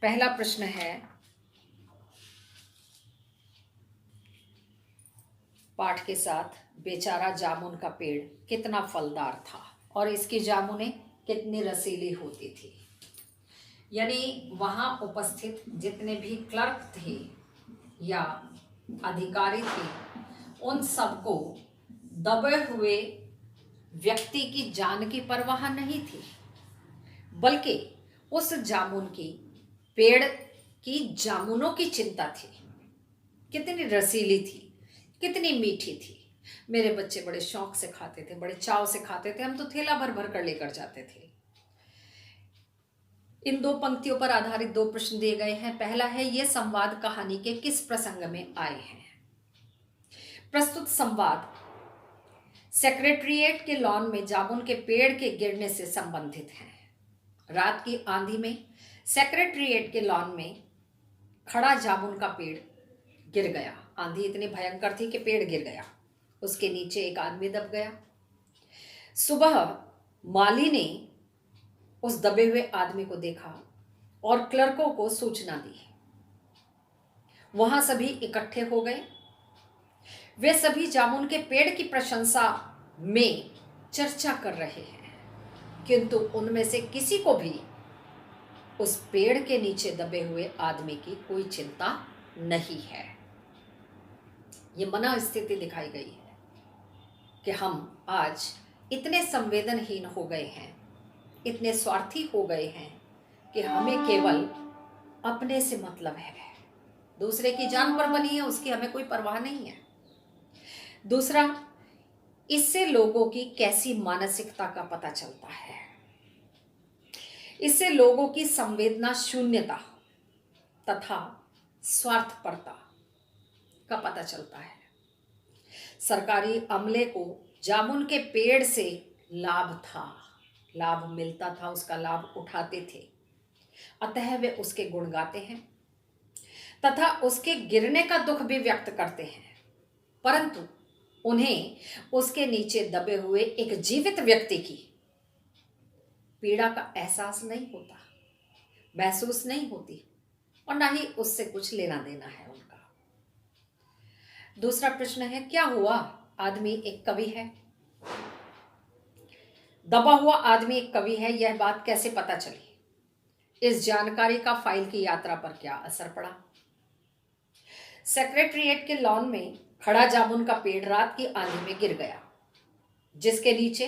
पहला प्रश्न है, पाठ के साथ, बेचारा जामुन का पेड़ कितना फलदार था और इसकी जामुनें कितनी रसीली होती थी। यानी वहाँ उपस्थित जितने भी क्लर्क थे या अधिकारी थे, उन सबको दबे हुए व्यक्ति की जान की परवाह नहीं थी, बल्कि उस जामुन की पेड़ की जामुनों की चिंता थी। कितनी रसीली थी, कितनी मीठी थी। मेरे बच्चे बड़े शौक से खाते थे, बड़े चाव से खाते थे। हम तो थैला भर भर कर लेकर जाते थे। इन दो पंक्तियों पर आधारित दो प्रश्न दिए गए हैं। पहला है, ये संवाद कहानी के किस प्रसंग में आए हैं? प्रस्तुत संवाद सेक्रेटरिएट के लॉन में जामुन के पेड़ के गिरने से संबंधित है। रात की आंधी में सेक्रेटरिएट के लॉन में खड़ा जामुन का पेड़ गिर गया। आंधी इतनी भयंकर थी कि पेड़ गिर गया। उसके नीचे एक आदमी दब गया। सुबह माली ने उस दबे हुए आदमी को देखा और क्लर्कों को सूचना दी। वहां सभी इकट्ठे हो गए। वे सभी जामुन के पेड़ की प्रशंसा में चर्चा कर रहे हैं, किंतु उनमें से किसी को भी उस पेड़ के नीचे दबे हुए आदमी की कोई चिंता नहीं है। ये मना स्थिति दिखाई गई है कि हम आज इतने संवेदनहीन हो गए हैं, इतने स्वार्थी हो गए हैं कि हमें केवल अपने से मतलब है। दूसरे की जान पर बनी है, उसकी हमें कोई परवाह नहीं है। दूसरा, इससे लोगों की कैसी मानसिकता का पता चलता है। इससे लोगों की संवेदना शून्यता तथा स्वार्थपरता का पता चलता है। सरकारी अमले को जामुन के पेड़ से लाभ था, लाभ मिलता था, उसका लाभ उठाते थे, अतः वे उसके गुण गाते हैं तथा उसके गिरने का दुख भी व्यक्त करते हैं, परंतु उन्हें उसके नीचे दबे हुए एक जीवित व्यक्ति की पीड़ा का एहसास नहीं होता, महसूस नहीं होती, और ना ही उससे कुछ लेना देना है उनका। दूसरा प्रश्न है, क्या हुआ? आदमी एक कवि है, दबा हुआ आदमी एक कवि है, यह बात कैसे पता चली? इस जानकारी का फाइल की यात्रा पर क्या असर पड़ा? सेक्रेटरिएट के लॉन में खड़ा जामुन का पेड़ रात की आंधी में गिर गया, जिसके नीचे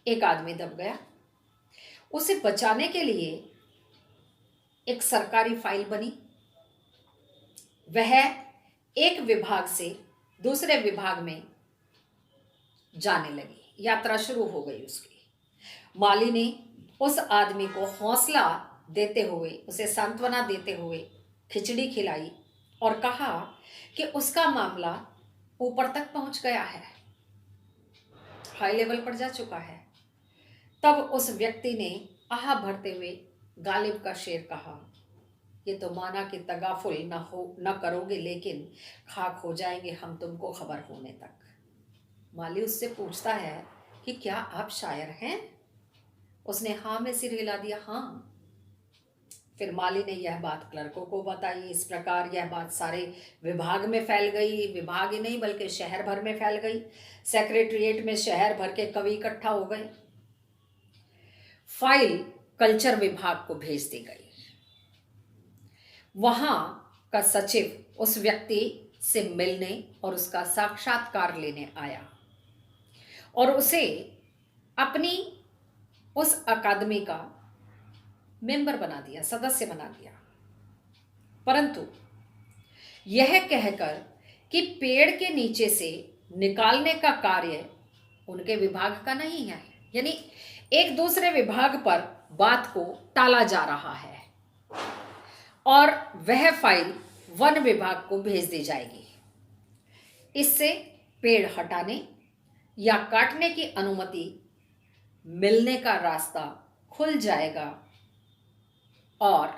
एक आदमी दब गया। उसे बचाने के लिए एक सरकारी फाइल बनी। वह एक विभाग से दूसरे विभाग में जाने लगी, यात्रा शुरू हो गई उसकी। माली ने उस आदमी को हौसला देते हुए, उसे सांत्वना देते हुए खिचड़ी खिलाई और कहा कि उसका मामला ऊपर तक पहुंच गया है, हाई लेवल पर जा चुका है। तब उस व्यक्ति ने आह भरते हुए गालिब का शेर कहा, ये तो माना कि तगाफुल न करोगे, लेकिन खाक हो जाएंगे हम तुमको खबर होने तक। माली उससे पूछता है कि क्या आप शायर हैं? उसने हाँ में सिर हिला दिया, हाँ। फिर माली ने यह बात क्लर्कों को बताई। इस प्रकार यह बात सारे विभाग में फैल गई। विभाग ही नहीं बल्कि शहर भर में फैल गई। सेक्रेटरिएट में शहर भर के कवि इकट्ठा हो गए। फाइल कल्चर विभाग को भेज दी गई। वहां का सचिव उस व्यक्ति से मिलने और उसका साक्षात्कार लेने आया और उसे अपनी उस अकादमी का मेंबर बना दिया, सदस्य बना दिया। परंतु यह कहकर कि पेड़ के नीचे से निकालने का कार्य उनके विभाग का नहीं है, यानी एक दूसरे विभाग पर बात को टाला जा रहा है और वह फाइल वन विभाग को भेज दी जाएगी। इससे पेड़ हटाने या काटने की अनुमति मिलने का रास्ता खुल जाएगा और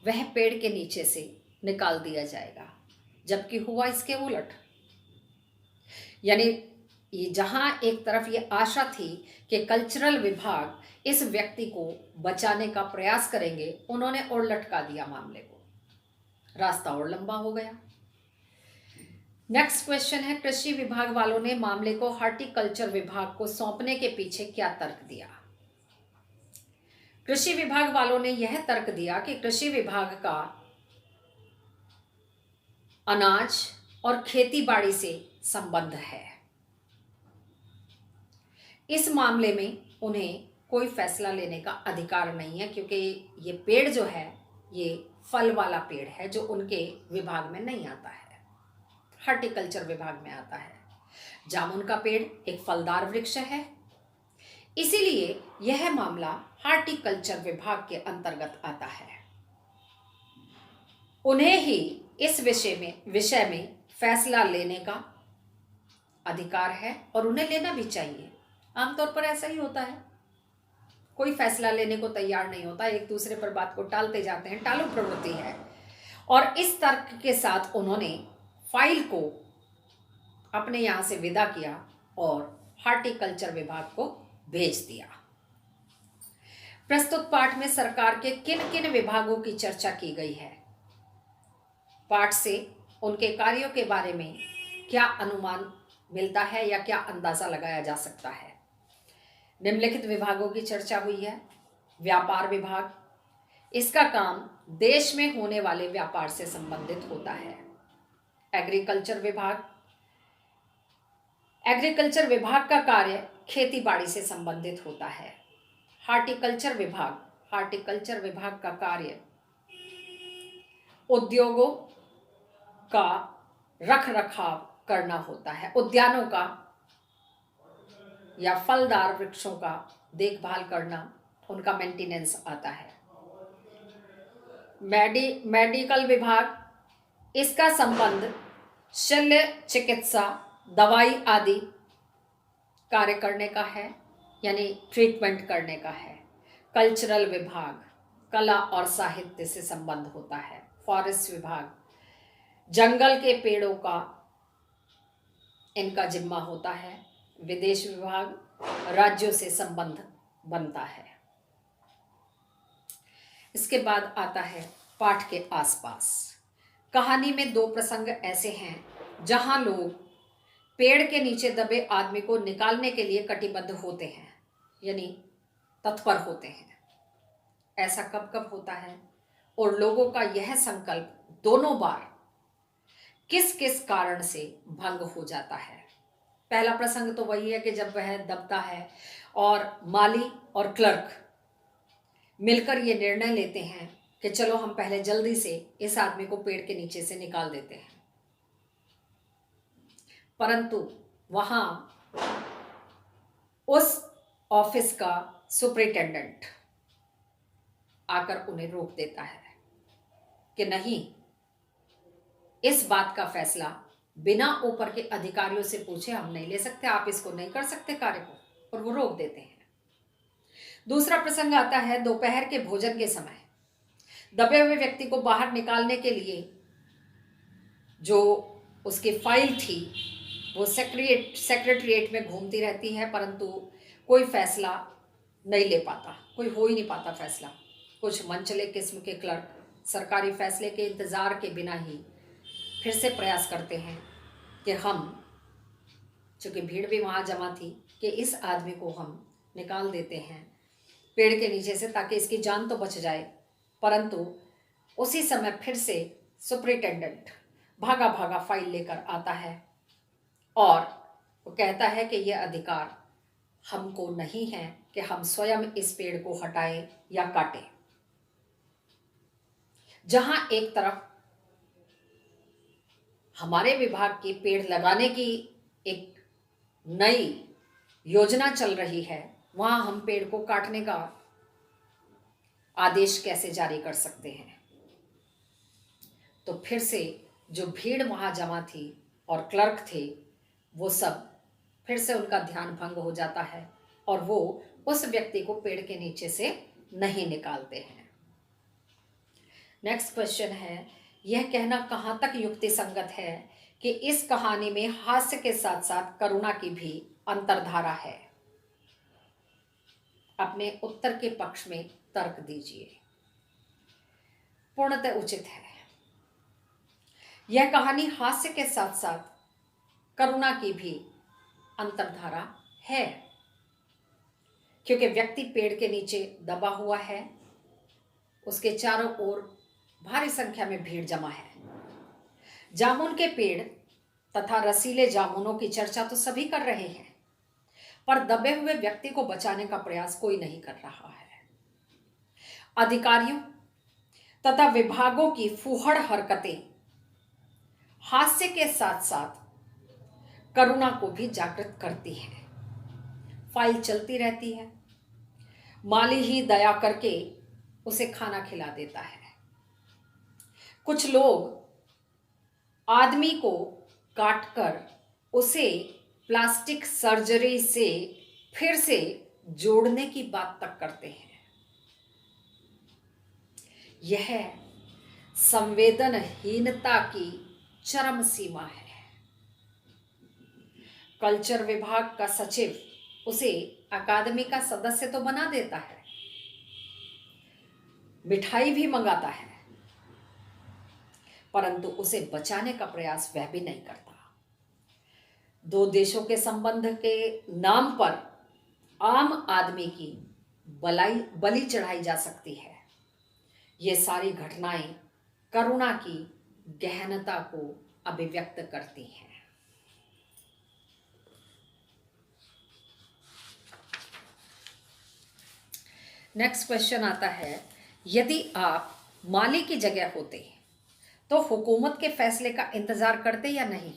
वह पेड़ के नीचे से निकाल दिया जाएगा। जबकि हुआ इसके उलट, यानी ये जहां एक तरफ ये आशा थी कि कल्चरल विभाग इस व्यक्ति को बचाने का प्रयास करेंगे, उन्होंने और लटका दिया मामले को, रास्ता और लंबा हो गया। नेक्स्ट क्वेश्चन है, कृषि विभाग वालों ने मामले को हॉर्टिकल्चर विभाग को सौंपने के पीछे क्या तर्क दिया? कृषि विभाग वालों ने यह तर्क दिया कि कृषि विभाग का अनाज और खेतीबाड़ी से संबंध है, इस मामले में उन्हें कोई फैसला लेने का अधिकार नहीं है, क्योंकि ये पेड़ जो है ये फल वाला पेड़ है जो उनके विभाग में नहीं आता है, हॉर्टिकल्चर विभाग में आता है। जामुन का पेड़ एक फलदार वृक्ष है, इसीलिए यह मामला हॉर्टिकल्चर विभाग के अंतर्गत आता है। उन्हें ही इस विषय में फैसला लेने का अधिकार है और उन्हें लेना भी चाहिए। आमतौर पर ऐसा ही होता है, कोई फैसला लेने को तैयार नहीं होता, एक दूसरे पर बात को टालते जाते हैं, टालू प्रवृत्ति है। और इस तर्क के साथ उन्होंने फाइल को अपने यहाँ से विदा किया और हॉर्टिकल्चर विभाग को भेज दिया। प्रस्तुत पाठ में सरकार के किन किन विभागों की चर्चा की गई है? पाठ से उनके कार्यों के बारे में क्या अनुमान मिलता है या क्या अंदाजा लगाया जा सकता है? निम्नलिखित विभागों की चर्चा हुई है। व्यापार विभाग, इसका काम देश में होने वाले व्यापार से संबंधित होता है। एग्रीकल्चर विभाग, एग्रीकल्चर विभाग का कार्य खेती बाड़ी से संबंधित होता है। हॉर्टिकल्चर विभाग, हॉर्टिकल्चर विभाग का कार्य उद्योगों का रख रखाव करना होता है, उद्यानों का या फलदार वृक्षों का देखभाल करना, उनका मेंटेनेंस आता है। मेडिकल विभाग, इसका संबंध शल्य चिकित्सा, दवाई आदि कार्य करने का है, यानी ट्रीटमेंट करने का है। कल्चरल विभाग, कला और साहित्य से संबंध होता है। फॉरेस्ट विभाग, जंगल के पेड़ों का इनका जिम्मा होता है। विदेश विभाग, राज्यों से संबंध बनता है। इसके बाद आता है पाठ के आसपास। कहानी में दो प्रसंग ऐसे हैं जहां लोग पेड़ के नीचे दबे आदमी को निकालने के लिए कटिबद्ध होते हैं, यानी तत्पर होते हैं। ऐसा कब कब होता है और लोगों का यह संकल्प दोनों बार किस किस कारण से भंग हो जाता है? पहला प्रसंग तो वही है कि जब वह दबता है और माली और क्लर्क मिलकर ये निर्णय लेते हैं कि चलो हम पहले जल्दी से इस आदमी को पेड़ के नीचे से निकाल देते हैं। परंतु वहां उस ऑफिस का सुपरिटेंडेंट आकर उन्हें रोक देता है कि नहीं, इस बात का फैसला बिना ऊपर के अधिकारियों से पूछे हम नहीं ले सकते, आप इसको नहीं कर सकते कार्य को, और वो रोक देते हैं। दूसरा प्रसंग आता है दोपहर के भोजन के समय। दबे हुए व्यक्ति को बाहर निकालने के लिए जो उसकी फाइल थी वो सेक्रेटरिएट में घूमती रहती है, परंतु कोई फैसला नहीं ले पाता, कोई हो ही नहीं पाता फैसला। कुछ मनचले किस्म के क्लर्क सरकारी फैसले के इंतजार के बिना ही फिर से प्रयास करते हैं कि हम, चूंकि भीड़ भी वहाँ जमा थी, कि इस आदमी को हम निकाल देते हैं पेड़ के नीचे से ताकि इसकी जान तो बच जाए। परंतु उसी समय फिर से सुपरिटेंडेंट भागा भागा फाइल लेकर आता है और वो कहता है कि यह अधिकार हमको नहीं है कि हम स्वयं इस पेड़ को हटाएं या काटें। जहां एक तरफ हमारे विभाग की पेड़ लगाने की एक नई योजना चल रही है, वहां हम पेड़ को काटने का आदेश कैसे जारी कर सकते हैं? तो फिर से जो भीड़ वहां जमा थी और क्लर्क थे, वो सब फिर से उनका ध्यान भंग हो जाता है और वो उस व्यक्ति को पेड़ के नीचे से नहीं निकालते हैं। नेक्स्ट क्वेश्चन है, यह कहना कहाँ तक युक्ति संगत है कि इस कहानी में हास्य के साथ साथ करुणा की भी अंतर्धारा है? अपने उत्तर के पक्ष में तर्क दीजिए। पूर्णतः उचित है। यह कहानी हास्य के साथ साथ करुणा की भी अंतर्धारा है, क्योंकि व्यक्ति पेड़ के नीचे दबा हुआ है, उसके चारों ओर भारी संख्या में भीड़ जमा है। जामुन के पेड़ तथा रसीले जामुनों की चर्चा तो सभी कर रहे हैं, पर दबे हुए व्यक्ति को बचाने का प्रयास कोई नहीं कर रहा है। अधिकारियों तथा विभागों की फूहड़ हरकतें हास्य के साथ साथ करुणा को भी जागृत करती है। फाइल चलती रहती है। माली ही दया करके उसे खाना खिला देता है। कुछ लोग आदमी को काटकर उसे प्लास्टिक सर्जरी से फिर से जोड़ने की बात तक करते हैं। यह संवेदनहीनता की चरम सीमा है। कल्चर विभाग का सचिव उसे अकादमी का सदस्य तो बना देता है, मिठाई भी मंगाता है, परंतु उसे बचाने का प्रयास वह भी नहीं करता। दो देशों के संबंध के नाम पर आम आदमी की बलि चढ़ाई जा सकती है। ये सारी घटनाएं करुणा की गहनता को अभिव्यक्त करती हैं। नेक्स्ट क्वेश्चन आता है, यदि आप माली की जगह होते तो हुकूमत के फैसले का इंतजार करते या नहीं?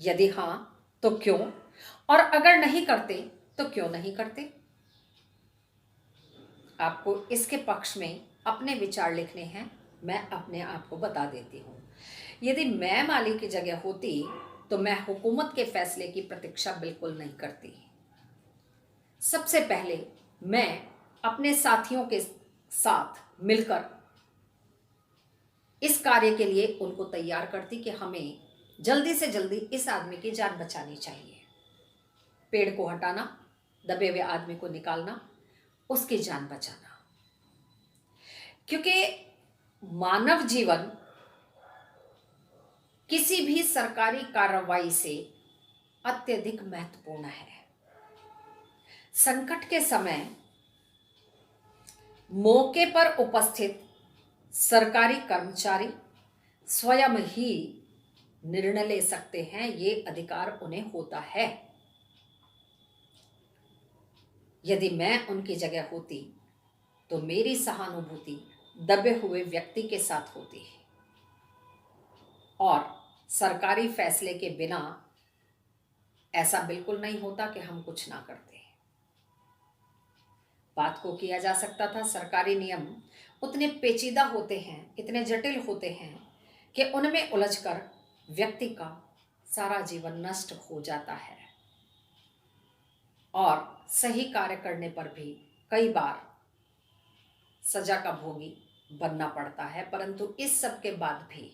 यदि हां तो क्यों, और अगर नहीं करते तो क्यों नहीं करते? आपको इसके पक्ष में अपने विचार लिखने हैं। मैं अपने आप को बता देती हूं। यदि मैं माली की जगह होती तो मैं हुकूमत के फैसले की प्रतीक्षा बिल्कुल नहीं करती। सबसे पहले मैं अपने साथियों के साथ मिलकर इस कार्य के लिए उनको तैयार करती कि हमें जल्दी से जल्दी इस आदमी की जान बचानी चाहिए। पेड़ को हटाना, दबे हुए आदमी को निकालना, उसकी जान बचाना, क्योंकि मानव जीवन किसी भी सरकारी कार्रवाई से अत्यधिक महत्वपूर्ण है। संकट के समय मौके पर उपस्थित सरकारी कर्मचारी स्वयं ही निर्णय ले सकते हैं, ये अधिकार उन्हें होता है। यदि मैं उनकी जगह होती तो मेरी सहानुभूति दबे हुए व्यक्ति के साथ होती है और सरकारी फैसले के बिना ऐसा बिल्कुल नहीं होता कि हम कुछ ना करते। बात को किया जा सकता था। सरकारी नियम उतने पेचीदा होते हैं, इतने जटिल होते हैं कि उनमें उलझकर व्यक्ति का सारा जीवन नष्ट हो जाता है और सही कार्य करने पर भी कई बार सजा का भोगी बनना पड़ता है। परंतु इस सब के बाद भी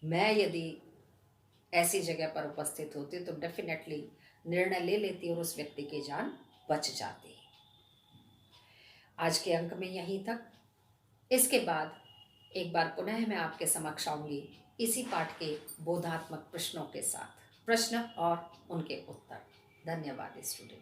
मैं यदि ऐसी जगह पर उपस्थित होती तो डेफिनेटली निर्णय ले लेती और उस व्यक्ति की जान बच जाती। आज के अंक में यहीं तक। इसके बाद एक बार पुनः मैं आपके समक्ष आऊंगी इसी पाठ के बोधात्मक प्रश्नों के साथ, प्रश्न और उनके उत्तर। धन्यवाद स्टूडेंट।